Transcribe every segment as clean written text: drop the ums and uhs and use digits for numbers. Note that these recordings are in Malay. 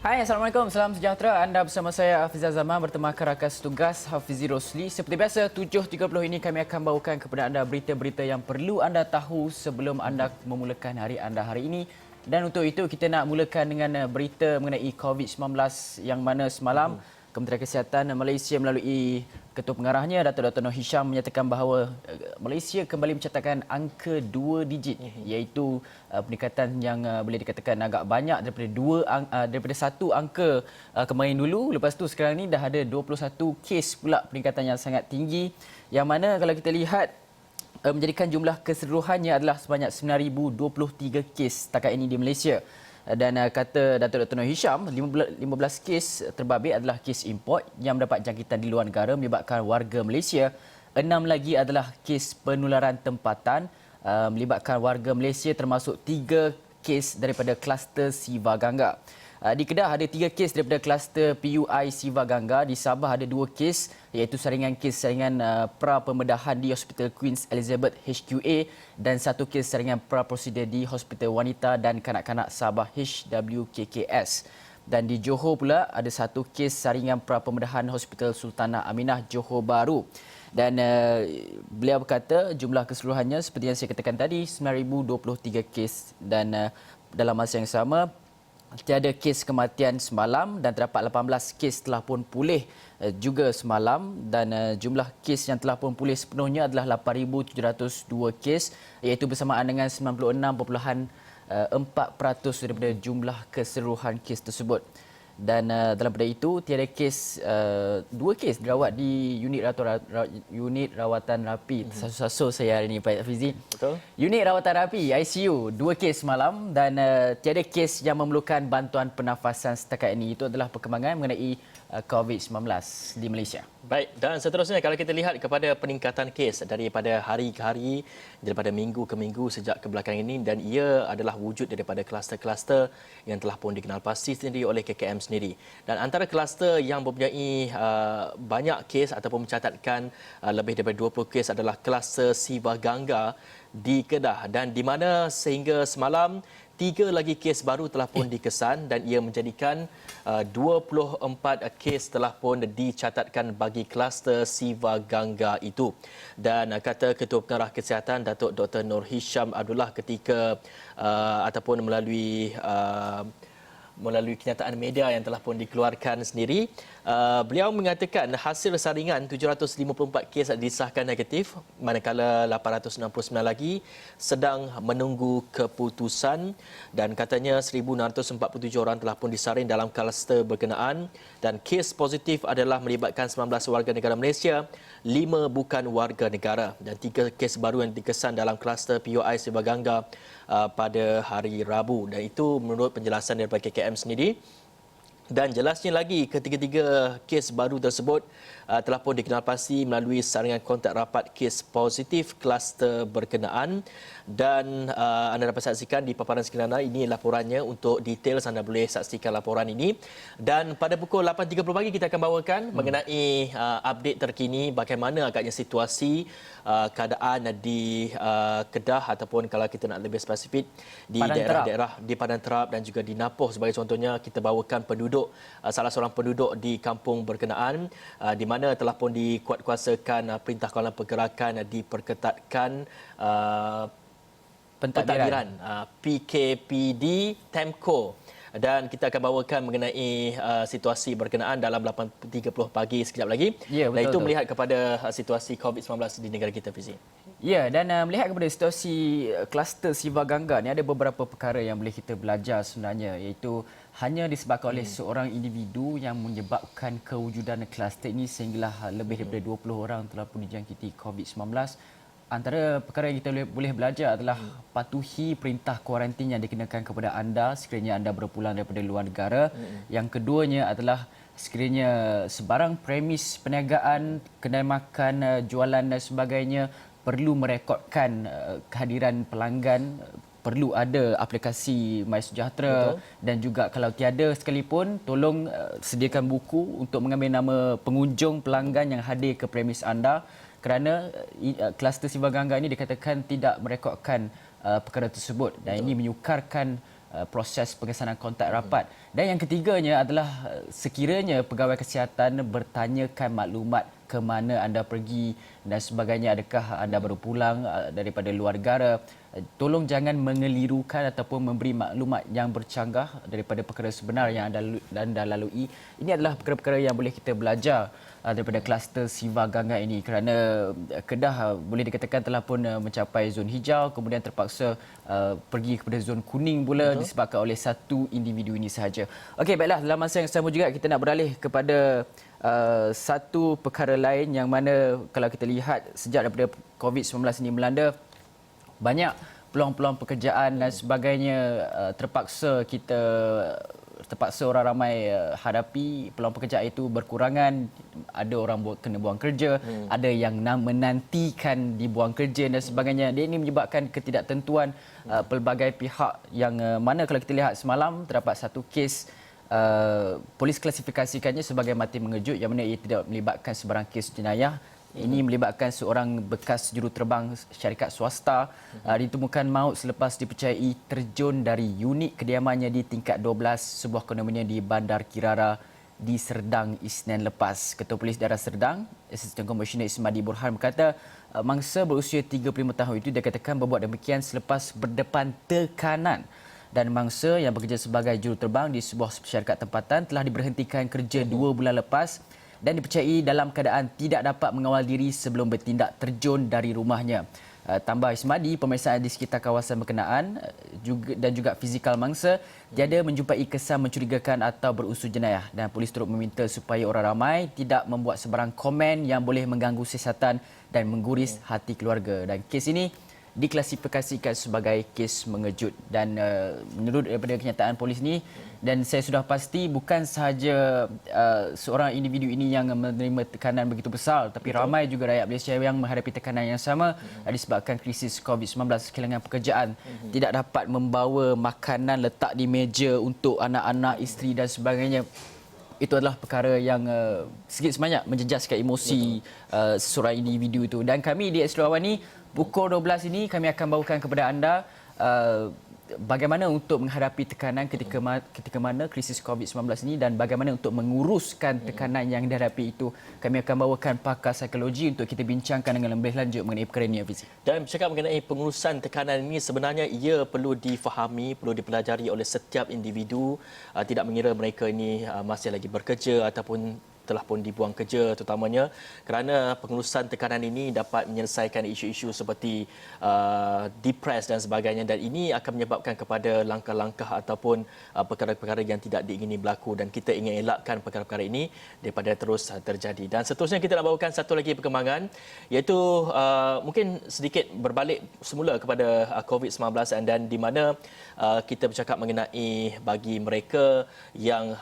Hai, Assalamualaikum. Salam sejahtera. Anda bersama saya, Hafizah Zaman, bertemakan rakan tugas Hafizi Rosli. Seperti biasa, 7.30 ini kami akan bawakan kepada anda berita-berita yang perlu anda tahu sebelum anda memulakan hari anda hari ini. Dan untuk itu, kita nak mulakan dengan berita mengenai COVID-19 yang mana semalam Kementerian Kesihatan Malaysia melalui Ketua Pengarahnya, Dr. Noor Hisham, menyatakan bahawa Malaysia kembali mencatatkan angka 2 digit, iaitu peningkatan yang boleh dikatakan agak banyak daripada satu angka kemarin dulu. Lepas tu sekarang ni dah ada 21 kes pula, peningkatan yang sangat tinggi, yang mana kalau kita lihat menjadikan jumlah keseluruhannya adalah sebanyak 9,023 kes setakat ini di Malaysia. Dan kata Datuk Dr. Noor Hisham, 15 kes terbabit adalah kes import yang mendapat jangkitan di luar negara melibatkan warga Malaysia. 6 lagi adalah kes penularan tempatan melibatkan warga Malaysia, termasuk 3 kes daripada kluster Siva Gangga. Di Kedah ada 3 kes daripada kluster PUI Siva Gangga. Di Sabah ada 2 kes, iaitu saringan pra-pembedahan di Hospital Queen Elizabeth HQA dan 1 kes saringan pra-prosedur di Hospital Wanita dan Kanak-kanak Sabah HWKKS. Dan di Johor pula ada 1 kes saringan pra-pembedahan Hospital Sultanah Aminah Johor Bahru. Dan beliau berkata jumlah keseluruhannya seperti yang saya katakan tadi, 9,023 kes. Dan dalam masa yang sama, tiada kes kematian semalam dan terdapat 18 kes telah pun pulih juga semalam. Dan jumlah kes yang telah pun pulih sepenuhnya adalah 8,702 kes, iaitu bersamaan dengan 96.4% daripada jumlah keseluruhan kes tersebut. Dan dalam pada itu, tiada kes, 2 kes dirawat di unit rawatan rapi. Tersasul saya hari ini, Pak Hafizi. Betul. Unit rawatan rapi, ICU, 2 kes semalam. Dan tiada kes yang memerlukan bantuan pernafasan setakat ini. Itu adalah perkembangan mengenai COVID-19 di Malaysia. Baik, dan seterusnya kalau kita lihat kepada peningkatan kes daripada hari ke hari, daripada minggu ke minggu sejak kebelakangan ini, dan ia adalah wujud daripada kluster-kluster yang telah pun dikenal pasti sendiri oleh KKM sendiri. Dan antara kluster yang mempunyai banyak kes ataupun mencatatkan lebih daripada 20 kes adalah kluster Siva Gangga di Kedah, dan di mana sehingga semalam 3 lagi kes baru telah pun dikesan, dan ia menjadikan 24 kes telah pun dicatatkan bagi kluster Siva Gangga itu. Dan kata Ketua Pengarah Kesihatan Datuk Dr. Noor Hisham Abdullah ketika ataupun melalui kenyataan media yang telah pun dikeluarkan sendiri, beliau mengatakan hasil saringan 754 kes disahkan negatif, manakala 869 lagi sedang menunggu keputusan. Dan katanya 1,647 orang telah pun disaring dalam kluster berkenaan, dan kes positif adalah melibatkan 19 warga negara Malaysia, 5 bukan warga negara, dan 3 kes baru yang dikesan dalam kluster PUI Siva Gangga pada hari Rabu. Dan itu menurut penjelasan daripada KKM sendiri. Dan jelasnya lagi, ketiga-tiga kes baru tersebut telah pun dikenal pasti melalui saringan kontak rapat kes positif kluster berkenaan. Dan anda dapat saksikan di paparan skrin anda, ini laporannya. Untuk details anda boleh saksikan laporan ini. Dan pada pukul 8.30 pagi kita akan bawakan mengenai update terkini bagaimana agaknya situasi keadaan di Kedah, ataupun kalau kita nak lebih spesifik di daerah-daerah di Padang Terap dan juga di Napoh sebagai contohnya. Kita bawakan salah seorang penduduk di kampung berkenaan, di mana telah pun dikuatkuasakan perintah kawalan pergerakan, diperketatkan pentadbiran PKPD Temco. Dan kita akan bawakan mengenai situasi berkenaan dalam 8.30 pagi sekejap lagi. Ya, betul, dan itu betul. melihat kepada situasi COVID-19 di negara kita, Fizi. Ya, dan melihat kepada situasi kluster Siva Gangga ni, ada beberapa perkara yang boleh kita belajar sebenarnya, iaitu hanya disebabkan oleh seorang individu yang menyebabkan kewujudan kluster ini sehinggalah lebih daripada 20 orang telah pun dijangkiti COVID-19. Antara perkara yang kita boleh belajar adalah patuhi perintah kuarantin yang dikenakan kepada anda sekiranya anda berpulang daripada luar negara. Yang keduanya adalah sekiranya sebarang premis perniagaan, kedai makan, jualan dan sebagainya perlu merekodkan kehadiran pelanggan, perlu ada aplikasi MySejahtera. Dan juga kalau tiada sekalipun, tolong sediakan buku untuk mengambil nama pengunjung pelanggan yang hadir ke premis anda, kerana kluster Siva Gangga ini dikatakan tidak merekodkan perkara tersebut. Dan ini menyukarkan proses pengesanan kontak rapat. Dan yang ketiganya adalah sekiranya pegawai kesihatan bertanyakan maklumat ke mana anda pergi dan sebagainya, adakah anda baru pulang daripada luar negara, tolong jangan mengelirukan ataupun memberi maklumat yang bercanggah daripada perkara sebenar yang anda lalui. Ini adalah perkara-perkara yang boleh kita belajar daripada kluster Siva Gangga ini, kerana Kedah boleh dikatakan telah pun mencapai zon hijau, kemudian terpaksa pergi kepada zon kuning pula disebabkan oleh satu individu ini sahaja. Okey, baiklah, dalam masa yang sama juga kita nak beralih kepada satu perkara lain yang mana kalau kita lihat sejak daripada COVID-19 ini melanda, banyak peluang-peluang pekerjaan dan sebagainya terpaksa orang ramai hadapi. Peluang pekerjaan itu berkurangan, ada orang kena buang kerja, ada yang menantikan dibuang kerja dan sebagainya. Ini menyebabkan ketidaktentuan pelbagai pihak, yang mana kalau kita lihat semalam terdapat satu kes polis klasifikasikannya sebagai mati mengejut, yang mana ia tidak melibatkan sebarang kes jenayah. Ini melibatkan seorang bekas juruterbang syarikat swasta ditemukan maut selepas dipercayai terjun dari unit kediamannya di tingkat 12 sebuah kondominium di Bandar Kirara di Serdang Isnin lepas. Ketua Polis Daerah Serdang, Asisten Komisioner Ismadi Burhan berkata mangsa berusia 35 tahun itu dikatakan berbuat demikian selepas berdepan tekanan, dan mangsa yang bekerja sebagai juruterbang di sebuah syarikat tempatan telah diberhentikan kerja 2 bulan lepas dan dipercayai dalam keadaan tidak dapat mengawal diri sebelum bertindak terjun dari rumahnya. Tambah Ismadi, pemeriksaan di sekitar kawasan berkenaan dan juga fizikal mangsa tiada menjumpai kesan mencurigakan atau berunsur jenayah, dan polis turut meminta supaya orang ramai tidak membuat sebarang komen yang boleh mengganggu siasatan dan mengguris hati keluarga. Dan kes ini diklasifikasikan sebagai kes mengejut, dan menurut daripada kenyataan polis ini, dan saya sudah pasti bukan sahaja seorang individu ini yang menerima tekanan begitu besar, tapi ramai juga rakyat Malaysia yang menghadapi tekanan yang sama disebabkan krisis COVID-19, kehilangan pekerjaan, tidak dapat membawa makanan letak di meja untuk anak-anak, isteri dan sebagainya. Itu adalah perkara yang sedikit sebanyak menjejaskan emosi seseorang individu itu. Dan kami di Astro Awan ni pukul 12 ini kami akan bawakan kepada anda bagaimana untuk menghadapi tekanan ketika mana krisis COVID-19 ini, dan bagaimana untuk menguruskan tekanan yang dihadapi itu. Kami akan bawakan pakar psikologi untuk kita bincangkan dengan lebih lanjut mengenai perkara ini, Hafiz. Dan bercakap mengenai pengurusan tekanan ini, sebenarnya ia perlu difahami, perlu dipelajari oleh setiap individu, tidak mengira mereka ini masih lagi bekerja ataupun telah pun dibuang kerja, terutamanya kerana pengurusan tekanan ini dapat menyelesaikan isu-isu seperti depres dan sebagainya, dan ini akan menyebabkan kepada langkah-langkah ataupun perkara-perkara yang tidak diingini berlaku, dan kita ingin elakkan perkara-perkara ini daripada terus terjadi. Dan seterusnya kita nak bawakan satu lagi perkembangan, iaitu mungkin sedikit berbalik semula kepada COVID-19, dan di mana kita bercakap mengenai bagi mereka yang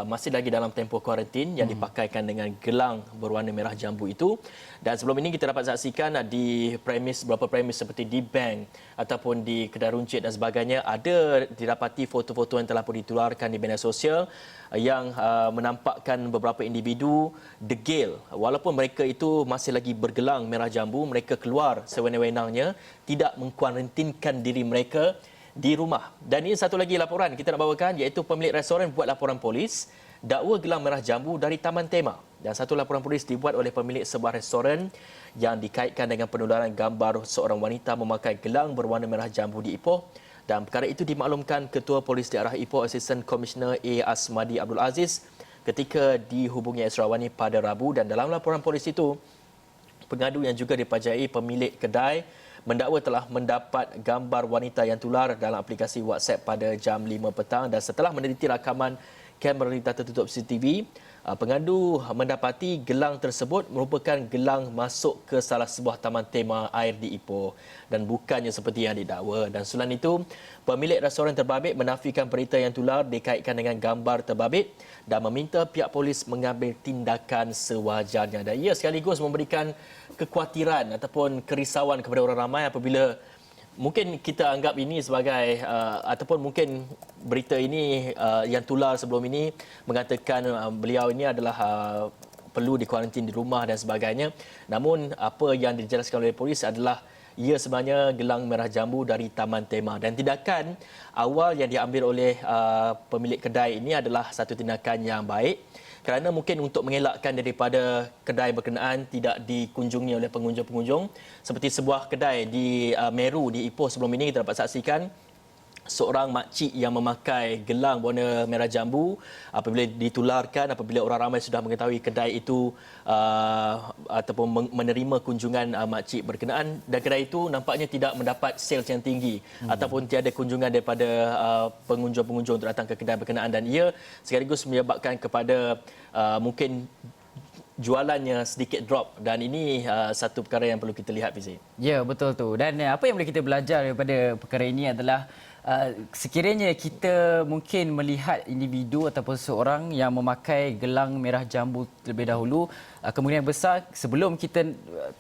masih lagi dalam tempoh kuarantin yang dipakaikan dengan gelang berwarna merah jambu itu. Dan sebelum ini kita dapat saksikan di beberapa premis seperti di bank ataupun di kedai runcit dan sebagainya, ada didapati foto-foto yang telah pun ditularkan di media sosial yang menampakkan beberapa individu degil. Walaupun mereka itu masih lagi bergelang merah jambu, mereka keluar sewenang-wenangnya, tidak mengkuarantinkan diri mereka di rumah. Dan ini satu lagi laporan kita nak bawakan, iaitu pemilik restoran buat laporan polis dakwa gelang merah jambu dari Taman Tema. Dan satu laporan polis dibuat oleh pemilik sebuah restoran yang dikaitkan dengan penularan gambar seorang wanita memakai gelang berwarna merah jambu di Ipoh. Dan perkara itu dimaklumkan Ketua Polis Daerah Ipoh, Asisten Komisioner Asmadi Abdul Aziz ketika dihubungi Astro Awan pada Rabu. Dan dalam laporan polis itu, pengadu yang juga dipajai pemilik kedai mendakwa telah mendapat gambar wanita yang tular dalam aplikasi WhatsApp pada jam 5 petang, dan setelah meneliti rakaman kamera data tertutup CCTV, pengadu mendapati gelang tersebut merupakan gelang masuk ke salah sebuah taman tema air di Ipoh dan bukannya seperti yang didakwa. Dan selain itu, pemilik restoran terbabit menafikan berita yang tular dikaitkan dengan gambar terbabit dan meminta pihak polis mengambil tindakan sewajarnya. Dan ia sekaligus memberikan kekhawatiran ataupun kerisauan kepada orang ramai apabila mungkin kita anggap ini sebagai ataupun mungkin berita ini yang tular sebelum ini mengatakan beliau ini adalah perlu dikuarantin di rumah dan sebagainya. Namun apa yang dijelaskan oleh polis adalah ia sebenarnya gelang merah jambu dari Taman Tema, dan tindakan awal yang diambil oleh pemilik kedai ini adalah satu tindakan yang baik kerana mungkin untuk mengelakkan daripada kedai berkenaan tidak dikunjungi oleh pengunjung-pengunjung. Seperti sebuah kedai di Meru di Ipoh sebelum ini, kita dapat saksikan seorang makcik yang memakai gelang berwarna merah jambu apabila ditularkan, apabila orang ramai sudah mengetahui kedai itu ataupun menerima kunjungan makcik berkenaan, dan kedai itu nampaknya tidak mendapat sales yang tinggi ataupun tiada kunjungan daripada pengunjung-pengunjung untuk datang ke kedai berkenaan, dan ia sekaligus menyebabkan kepada mungkin jualannya sedikit drop, dan ini satu perkara yang perlu kita lihat, Fizi. Ya, betul tu. Dan apa yang boleh kita belajar daripada perkara ini adalah sekiranya kita mungkin melihat individu ataupun seorang yang memakai gelang merah jambu terlebih dahulu, kemungkinan besar sebelum kita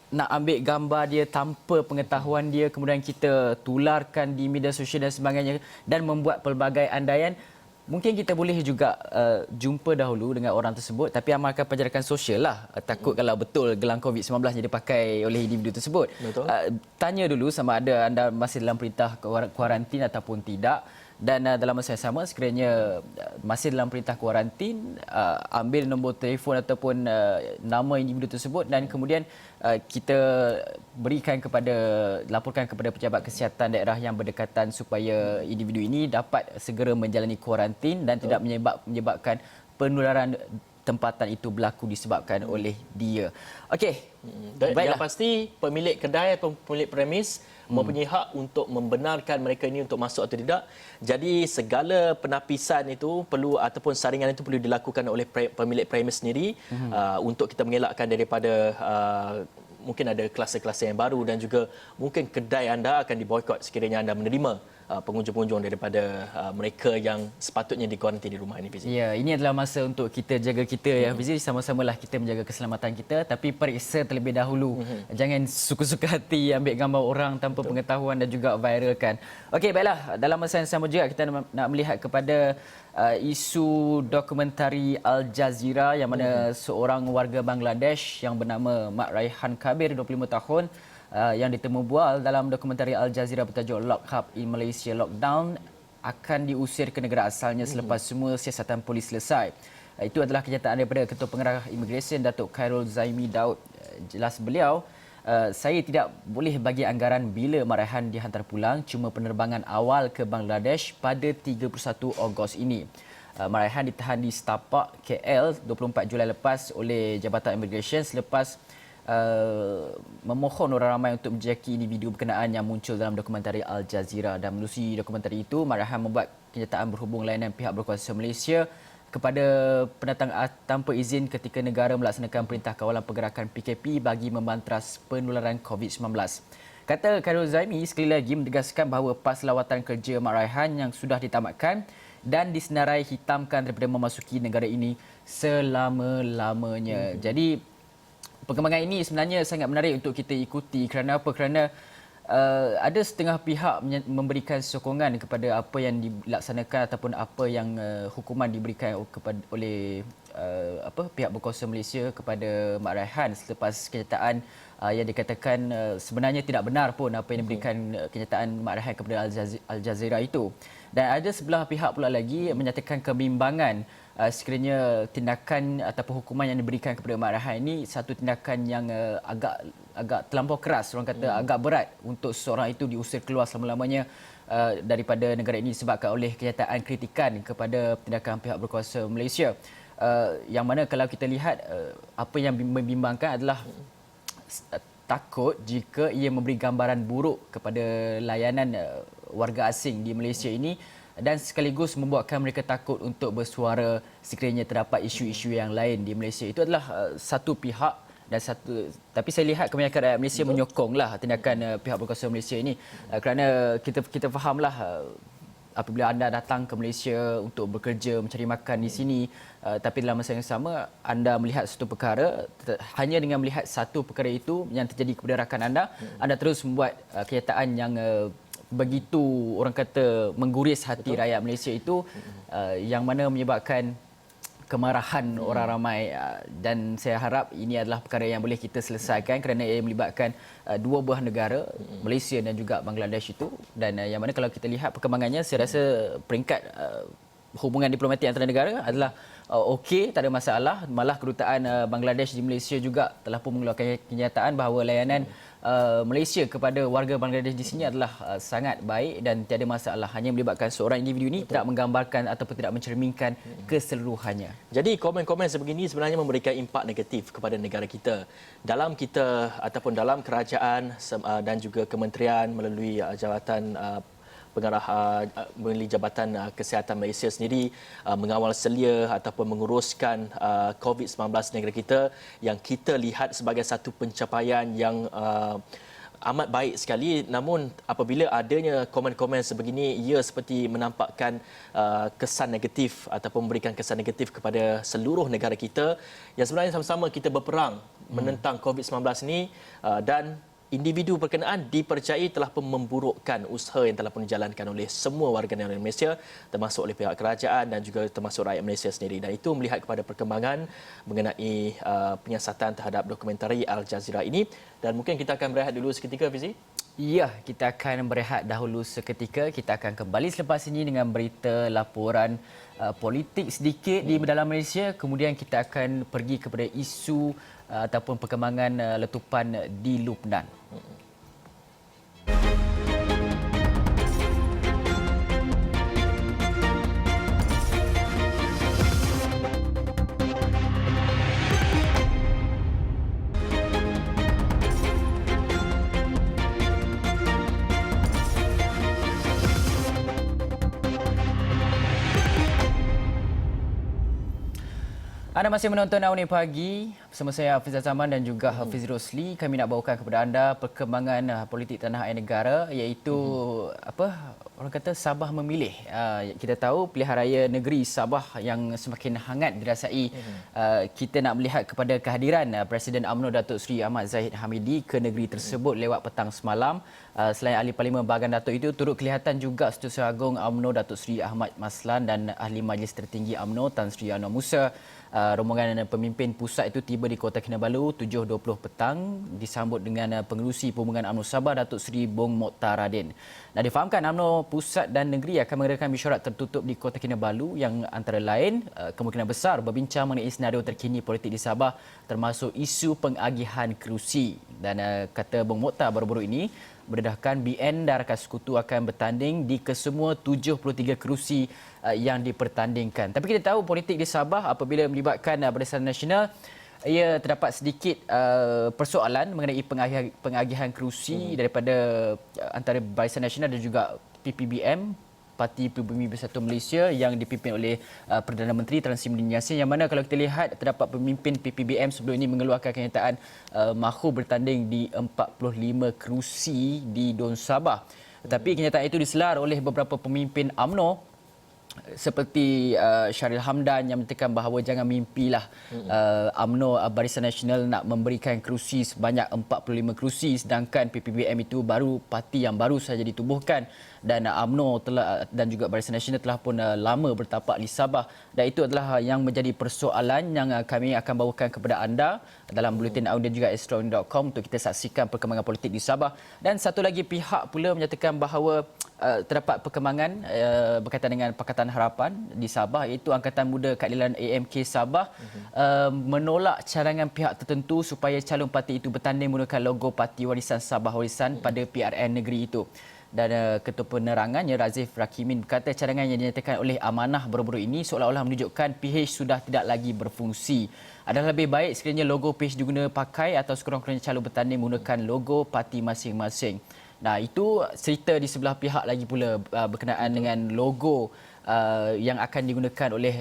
nak ambil gambar dia tanpa pengetahuan dia, kemudian kita tularkan di media sosial dan sebagainya dan membuat pelbagai andaian, mungkin kita boleh juga jumpa dahulu dengan orang tersebut tapi amalkan penjarakan sosial lah. Takut kalau betul gelang COVID-19 yang dipakai oleh individu tersebut. Betul. Tanya dulu sama ada anda masih dalam perintah kuarantin ataupun tidak. Dan dalam masa yang sama, sekiranya masih dalam perintah kuarantin, ambil nombor telefon ataupun nama individu tersebut dan kemudian kita laporkan kepada pejabat kesihatan daerah yang berdekatan supaya individu ini dapat segera menjalani kuarantin dan tidak menyebabkan penularan tempatan itu berlaku disebabkan oleh dia. Okey. Yang pasti pemilik kedai atau pemilik premis mempunyai hak untuk membenarkan mereka ini untuk masuk atau tidak. Jadi segala penapisan itu perlu ataupun saringan itu perlu dilakukan oleh pemilik premis sendiri untuk kita mengelakkan daripada mungkin ada kluster-kluster yang baru, dan juga mungkin kedai anda akan diboikot sekiranya anda menerima pengunjung-pengunjung daripada mereka yang sepatutnya dikuarantin di rumah ini, Fizi. Ya, ini adalah masa untuk kita jaga kita ya, Fizi. Sama-samalah kita menjaga keselamatan kita, tapi periksa terlebih dahulu. Jangan suka-suka hati ambil gambar orang tanpa pengetahuan dan juga viralkan. Okey, baiklah. Dalam masa yang sama juga kita nak melihat kepada isu dokumentari Al Jazeera yang mana seorang warga Bangladesh yang bernama Mak Raihan Kabir, 25 tahun, yang ditemu bual dalam dokumentari Al Jazeera bertajuk Lock Up in Malaysia Lockdown akan diusir ke negara asalnya selepas semua siasatan polis selesai. Itu adalah kenyataan daripada Ketua Pengarah Imigresen Datuk Khairul Zaimi Daud. Jelas beliau, saya tidak boleh bagi anggaran bila Mak Raihan dihantar pulang, cuma penerbangan awal ke Bangladesh pada 31 Ogos ini. Mak Raihan ditahan di Setapak, KL 24 Julai lepas oleh Jabatan Imigresen selepas memohon orang ramai untuk menjejaki individu berkenaan yang muncul dalam dokumentari Al Jazeera. Dan menerusi dokumentari itu, Mak Raihan membuat kenyataan berhubung layanan pihak berkuasa Malaysia kepada pendatang tanpa izin ketika negara melaksanakan perintah kawalan pergerakan PKP bagi membantras penularan COVID-19. Kata Khairul Zaimi sekali lagi menegaskan bahawa pas lawatan kerja Mak Raihan yang sudah ditamatkan dan disenarai hitamkan daripada memasuki negara ini selama-lamanya. Jadi perkembangan ini sebenarnya sangat menarik untuk kita ikuti. Kerana apa? Kerana ada setengah pihak memberikan sokongan kepada apa yang dilaksanakan ataupun apa yang hukuman diberikan oleh pihak berkuasa Malaysia kepada Mak Raihan selepas kenyataan yang dikatakan sebenarnya tidak benar pun apa yang diberikan kenyataan Mak Raihan kepada Al Jazeera itu. Dan ada sebelah pihak pula lagi menyatakan kebimbangan sekiranya tindakan ataupun hukuman yang diberikan kepada Mak Raihan ini satu tindakan yang agak terlampau keras, orang kata agak berat untuk seseorang itu diusir keluar selama-lamanya daripada negara ini disebabkan oleh kenyataan kritikan kepada tindakan pihak berkuasa Malaysia. Yang mana kalau kita lihat apa yang membimbangkan adalah takut jika ia memberi gambaran buruk kepada layanan warga asing di Malaysia ini dan sekaligus membuatkan mereka takut untuk bersuara sekiranya terdapat isu-isu yang lain di Malaysia. Itu adalah satu pihak dan tapi saya lihat kebanyakan rakyat Malaysia menyokonglah tindakan pihak berkuasa Malaysia ini kerana kita fahamlah apabila anda datang ke Malaysia untuk bekerja, mencari makan di sini, tapi dalam masa yang sama anda melihat satu perkara, hanya dengan melihat satu perkara itu yang terjadi kepada rakan anda terus membuat kenyataan yang begitu orang kata mengguris hati rakyat Malaysia itu, yang mana menyebabkan kemarahan orang ramai, dan saya harap ini adalah perkara yang boleh kita selesaikan kerana ia melibatkan dua buah negara, Malaysia dan juga Bangladesh itu, dan yang mana kalau kita lihat perkembangannya, saya rasa peringkat hubungan diplomatik antara negara adalah okey, tak ada masalah. Malah kedutaan Bangladesh di Malaysia juga telah pun mengeluarkan kenyataan bahawa layanan Malaysia kepada warga Bangladesh di sini adalah sangat baik dan tiada masalah. Hanya melibatkan seorang individu ini tidak menggambarkan ataupun tidak mencerminkan keseluruhannya. Jadi komen-komen sebegini sebenarnya memberikan impak negatif kepada negara kita. Dalam kita ataupun dalam kerajaan dan juga kementerian melalui jawatan pengarah melalui Jabatan Kesihatan Malaysia sendiri mengawal selia ataupun menguruskan COVID-19 negara kita, yang kita lihat sebagai satu pencapaian yang amat baik sekali. Namun apabila adanya komen-komen sebegini, ia seperti menampakkan kesan negatif ataupun memberikan kesan negatif kepada seluruh negara kita yang sebenarnya sama-sama kita berperang menentang COVID-19 ini, dan individu berkenaan dipercayai telah pun memburukkan usaha yang telah pun dijalankan oleh semua warga negara Malaysia, termasuk oleh pihak kerajaan dan juga termasuk rakyat Malaysia sendiri. Dan itu melihat kepada perkembangan mengenai penyiasatan terhadap dokumentari Al Jazeera ini. Dan mungkin kita akan berehat dulu seketika, Fizi. Ya, kita akan berehat dahulu seketika. Kita akan kembali selepas ini dengan berita laporan politik sedikit di dalam Malaysia. Kemudian kita akan pergi kepada isu ataupun perkembangan letupan di Lubnan. Anda masih menonton Awni Pagi bersama saya Hafiz Zaman dan juga Hafiz Rosli. Kami nak bawakan kepada anda perkembangan politik tanah air negara, iaitu orang kata Sabah memilih. Kita tahu pilihan raya negeri Sabah yang semakin hangat dirasai. Kita nak melihat kepada kehadiran Presiden UMNO Datuk Seri Ahmad Zahid Hamidi ke negeri tersebut lewat petang semalam. Selain Ahli Parlimen Bahagian Datuk itu, turut kelihatan juga Setiausaha Agung UMNO Datuk Seri Ahmad Maslan dan Ahli Majlis Tertinggi UMNO Tan Sri Anwar Musa. Rombongan pemimpin pusat itu tiba di Kota Kinabalu 7.20 petang, disambut dengan pengerusi Perhubungan UMNO Sabah Datuk Seri Bong Mokhtar Radin. Difahamkan UMNO pusat dan negeri akan mengadakan mesyuarat tertutup di Kota Kinabalu yang antara lain kemungkinan besar berbincang mengenai senario terkini politik di Sabah, termasuk isu pengagihan kerusi. Dan kata Bong Mokhtar baru-baru ini, berdasarkan BN dan rakan sekutu akan bertanding di kesemua 73 kerusi yang dipertandingkan. Tapi kita tahu politik di Sabah apabila melibatkan Barisan Nasional, ia terdapat sedikit persoalan mengenai pengagihan kerusi daripada antara Barisan Nasional dan juga PPBM, Parti Pribumi Bersatu Malaysia, yang dipimpin oleh Perdana Menteri Tan Sri Muhyiddin Yassin, yang mana kalau kita lihat terdapat pemimpin PPBM sebelum ini mengeluarkan kenyataan mahu bertanding di 45 kerusi di Don Sabah. Tetapi kenyataan itu diselar oleh beberapa pemimpin UMNO seperti Syahril Hamdan yang menyatakan bahawa jangan mimpilah UMNO Barisan Nasional nak memberikan kerusi sebanyak 45 kerusi, sedangkan PPBM itu baru parti yang baru saja ditubuhkan, dan UMNO telah dan juga Barisan Nasional telah pun lama bertapak di Sabah, dan itu adalah yang menjadi persoalan yang kami akan bawakan kepada anda dalam buletin audio dan juga astro.com untuk kita saksikan perkembangan politik di Sabah. Dan satu lagi pihak pula menyatakan bahawa terdapat perkembangan berkaitan dengan Pakatan Harapan di Sabah, iaitu Angkatan Muda Keadilan AMK Sabah menolak cadangan pihak tertentu supaya calon parti itu bertanding menggunakan logo Parti Warisan Sabah Warisan pada PRN negeri itu. Dan Ketua Penerangannya Razif Rakimin berkata cadangan yang dinyatakan oleh Amanah baru-baru ini seolah-olah menunjukkan PH sudah tidak lagi berfungsi. Adalah lebih baik sekiranya logo PH diguna pakai atau sekurang-kurangnya calon bertanding menggunakan logo parti masing-masing. Nah, itu cerita di sebelah pihak lagi pula berkenaan dengan logo yang akan digunakan oleh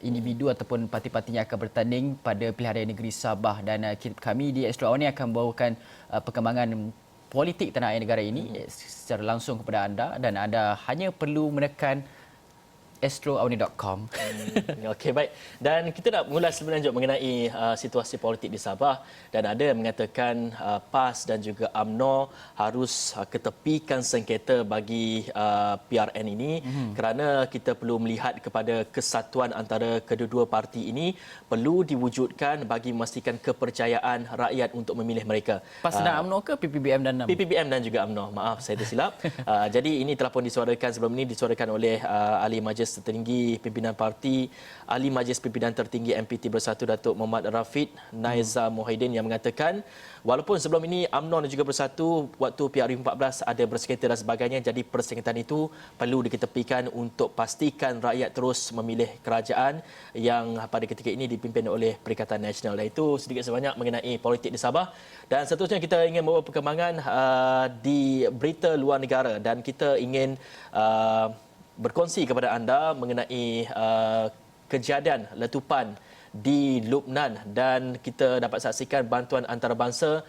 individu ataupun parti-parti yang akan bertanding pada pilihan raya negeri Sabah. Dan kami di Astro Awal ini akan bawakan perkembangan politik tanah air negara ini secara langsung kepada anda, dan anda hanya perlu menekan astroawni.com. Okey, baik. Dan kita nak mengulas lebih lanjut mengenai situasi politik di Sabah, dan ada yang mengatakan PAS dan juga UMNO harus ketepikan sengketa bagi PRN ini kerana kita perlu melihat kepada kesatuan antara kedua-dua parti ini perlu diwujudkan bagi memastikan kepercayaan rakyat untuk memilih mereka. PAS dan UMNO ke PPBM dan NAM? PPBM dan juga UMNO. Maaf, saya tersilap. Jadi ini telah pun disuarakan sebelum ini, disuarakan oleh Ahli Majlis Tertinggi Pimpinan Parti, Ahli Majlis Pimpinan Tertinggi MPT Bersatu Datuk Muhammad Rafid Naiza Mohidin, yang mengatakan walaupun sebelum ini UMNO dan juga Bersatu waktu PRU14 ada bersengketa dan sebagainya, jadi persengketaan itu perlu diketepikan untuk pastikan rakyat terus memilih kerajaan yang pada ketika ini dipimpin oleh Perikatan Nasional. Dan itu sedikit sebanyak mengenai politik di Sabah. Dan seterusnya kita ingin membawa perkembangan di berita luar negara, dan kita ingin berkongsi kepada anda mengenai kejadian letupan di Lubnan, dan kita dapat saksikan bantuan antarabangsa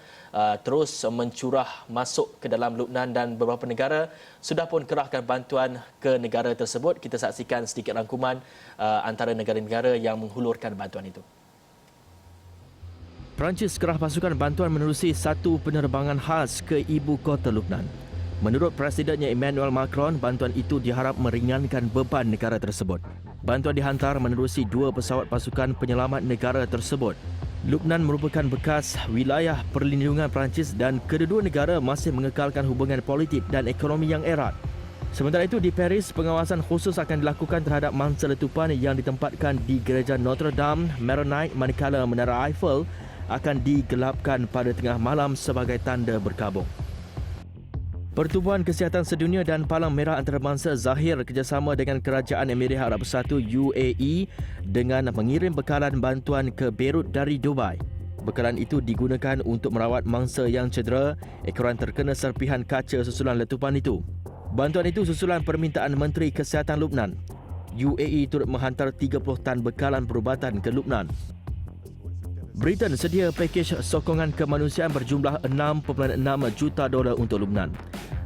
terus mencurah masuk ke dalam Lubnan, dan beberapa negara sudah pun kerahkan bantuan ke negara tersebut. Kita saksikan sedikit rangkuman antara negara-negara yang menghulurkan bantuan itu. Perancis kerah pasukan bantuan menerusi satu penerbangan khas ke ibu kota Lubnan. Menurut Presidennya Emmanuel Macron, bantuan itu diharap meringankan beban negara tersebut. Bantuan dihantar menerusi 2 pesawat pasukan penyelamat negara tersebut. Lubnan merupakan bekas wilayah perlindungan Perancis, dan kedua-dua negara masih mengekalkan hubungan politik dan ekonomi yang erat. Sementara itu, di Paris, pengawasan khusus akan dilakukan terhadap mangsa letupan yang ditempatkan di Gereja Notre Dame Maronite, manakala Menara Eiffel akan digelapkan pada tengah malam sebagai tanda berkabung. Pertubuhan Kesihatan Sedunia dan Palang Merah Antarabangsa zahir kerjasama dengan Kerajaan Emirat Arab Bersatu UAE dengan mengirim bekalan bantuan ke Beirut dari Dubai. Bekalan itu digunakan untuk merawat mangsa yang cedera ekoran terkena serpihan kaca susulan letupan itu. Bantuan itu susulan permintaan Menteri Kesihatan Lubnan. UAE turut menghantar 30 tan bekalan perubatan ke Lubnan. Britain sedia pakej sokongan kemanusiaan berjumlah $6.6 juta untuk Lubnan.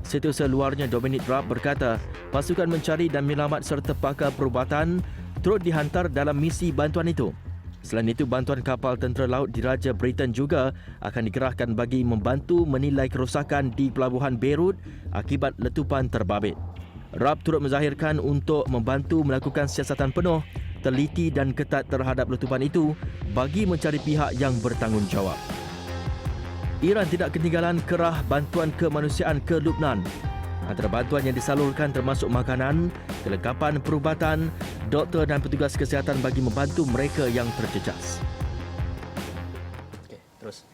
Setiausaha luarnya Dominic Raab berkata, pasukan mencari dan menyelamat serta pakar perubatan turut dihantar dalam misi bantuan itu. Selain itu, bantuan kapal tentera laut diraja Britain juga akan digerahkan bagi membantu menilai kerosakan di pelabuhan Beirut akibat letupan terbabit. Raab turut menzahirkan untuk membantu melakukan siasatan penuh, teliti dan ketat terhadap letupan itu bagi mencari pihak yang bertanggungjawab. Iran tidak ketinggalan kerah bantuan kemanusiaan ke Lubnan. Antara bantuan yang disalurkan termasuk makanan, kelengkapan perubatan, doktor dan petugas kesihatan bagi membantu mereka yang terjejas. Okey, terus.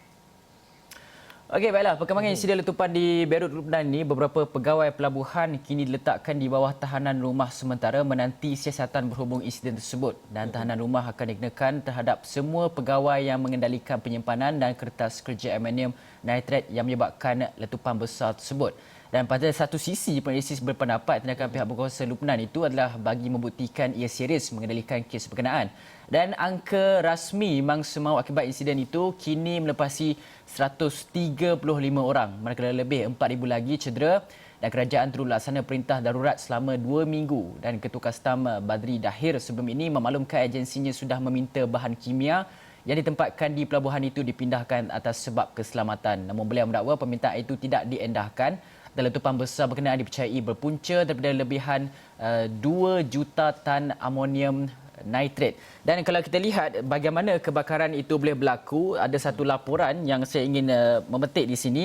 Okey, baiklah. Perkembangan insiden letupan di Beirut, Lubnan ini, beberapa pegawai pelabuhan kini diletakkan di bawah tahanan rumah sementara menanti siasatan berhubung insiden tersebut. Dan tahanan rumah akan dikenakan terhadap semua pegawai yang mengendalikan penyimpanan dan kertas kerja amonium nitrat yang menyebabkan letupan besar tersebut. Dan pada satu sisi, penalisis berpendapat tindakan pihak berkuasa Lubnan itu adalah bagi membuktikan ia serius mengendalikan kes berkenaan. Dan angka rasmi mangsa maut akibat insiden itu kini melepasi 135 orang, manakala lebih 4,000 lagi cedera, dan kerajaan terus laksana perintah darurat selama 2 minggu. Dan Ketua Kastam Badri Dahir sebelum ini memaklumkan agensinya sudah meminta bahan kimia yang ditempatkan di pelabuhan itu dipindahkan atas sebab keselamatan. Namun beliau mendakwa permintaan itu tidak diendahkan dan letupan besar berkenaan dipercayai berpunca daripada lebihan 2 juta tan amonium nitrat. Dan kalau kita lihat bagaimana kebakaran itu boleh berlaku, ada satu laporan yang saya ingin memetik di sini.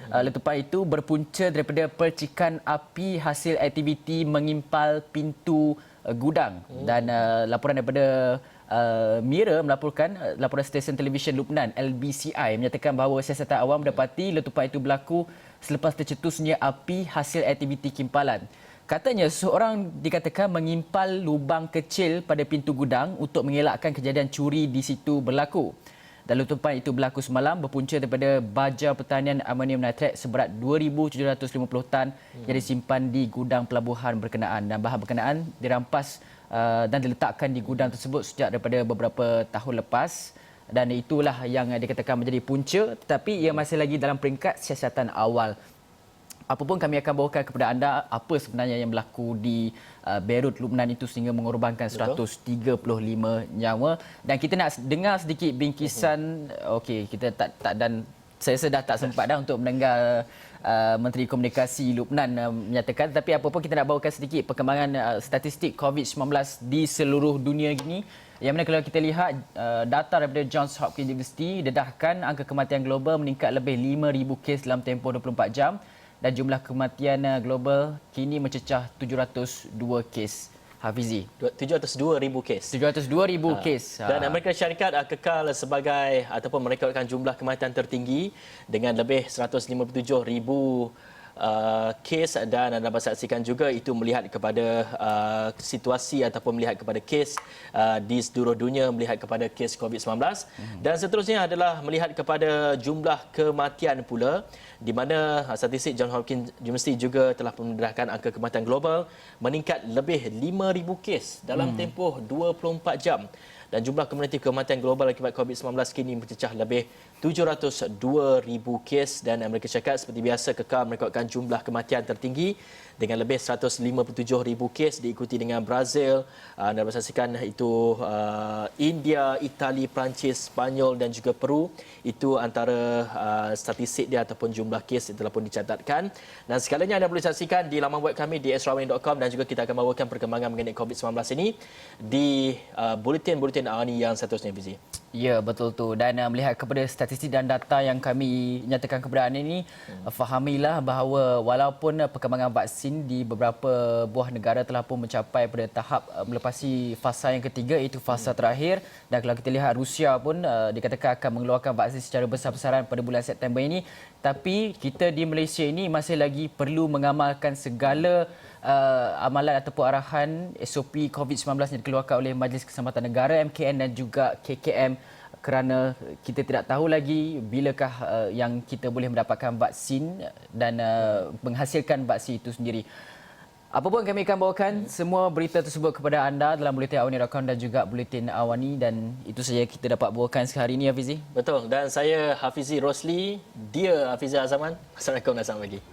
Letupan itu berpunca daripada percikan api hasil aktiviti mengimpal pintu gudang. Dan laporan daripada Mira melaporkan, laporan stesen televisyen Lubnan LBCI menyatakan bahawa siasatan awam mendapati letupan itu berlaku selepas tercetusnya api hasil aktiviti kimpalan. Katanya seorang dikatakan mengimpal lubang kecil pada pintu gudang untuk mengelakkan kejadian curi di situ berlaku. Dan letupan itu berlaku semalam berpunca daripada baja pertanian amonium nitrat seberat 2,750 tan yang disimpan di gudang pelabuhan berkenaan. Dan bahan berkenaan dirampas dan diletakkan di gudang tersebut sejak daripada beberapa tahun lepas. Dan itulah yang dikatakan menjadi punca, tetapi ia masih lagi dalam peringkat siasatan awal. Apapun kami akan bawakan kepada anda apa sebenarnya yang berlaku di Beirut, Lubnan itu sehingga mengorbankan 135 nyawa, dan kita nak dengar sedikit bingkisan. Okey, kita tak dan saya rasa dah tak sempat dah untuk mendengar Menteri Komunikasi Lubnan menyatakan, tapi apa pun kita nak bawakan sedikit perkembangan statistik COVID-19 di seluruh dunia ini. Yang mana kalau kita lihat data daripada Johns Hopkins University, dedahkan angka kematian global meningkat lebih 5,000 kes dalam tempoh 24 jam dan jumlah kematian global kini mencecah 702 kes. Hafizi. 702,000 kes. 702,000 kes. Dan Amerika Syarikat kekal sebagai ataupun merekodkan jumlah kematian tertinggi dengan lebih 157,000 kes, dan anda dapat saksikan juga itu melihat kepada situasi ataupun melihat kepada kes di seluruh dunia, melihat kepada kes COVID-19, dan seterusnya adalah melihat kepada jumlah kematian pula, di mana statistik Johns Hopkins University juga telah mendedahkan angka kematian global meningkat lebih 5,000 kes dalam tempoh 24 jam. Dan jumlah komuniti kematian global akibat COVID-19 kini mencecah lebih 702,000 kes, dan Amerika Syarikat seperti biasa kekal merekodkan jumlah kematian tertinggi dengan lebih 157,000 kes, diikuti dengan Brazil, anda dapat saksikan itu India, Itali, Perancis, Spanyol dan juga Peru. Itu antara statistik dia ataupun jumlah kes yang telah pun dicatatkan. Dan segalanya anda boleh saksikan di laman web kami di esrawani.com, dan juga kita akan bawakan perkembangan mengenai COVID-19 ini di buletin-buletin awani yang seterusnya, Fizi. Ya, betul tu. Dan melihat kepada statistik dan data yang kami nyatakan kepada anda ini, fahamilah bahawa walaupun perkembangan vaksin di beberapa buah negara telah pun mencapai pada tahap melepasi fasa yang ketiga, iaitu fasa terakhir, dan kalau kita lihat Rusia pun dikatakan akan mengeluarkan vaksin secara besar-besaran pada bulan September ini, tapi kita di Malaysia ini masih lagi perlu mengamalkan segala amalan ataupun arahan SOP COVID-19 yang dikeluarkan oleh Majlis Keselamatan Negara MKN dan juga KKM, kerana kita tidak tahu lagi bilakah yang kita boleh mendapatkan vaksin dan menghasilkan vaksin itu sendiri. Apa pun kami akan bawakan semua berita tersebut kepada anda dalam Buletin Awani.com dan juga Buletin Awani, dan itu saja kita dapat bawakan sehari ini, Hafizi. Betul, dan saya Hafizi Rosli, dia Hafizi Azaman. Assalamualaikum dan selamat pagi.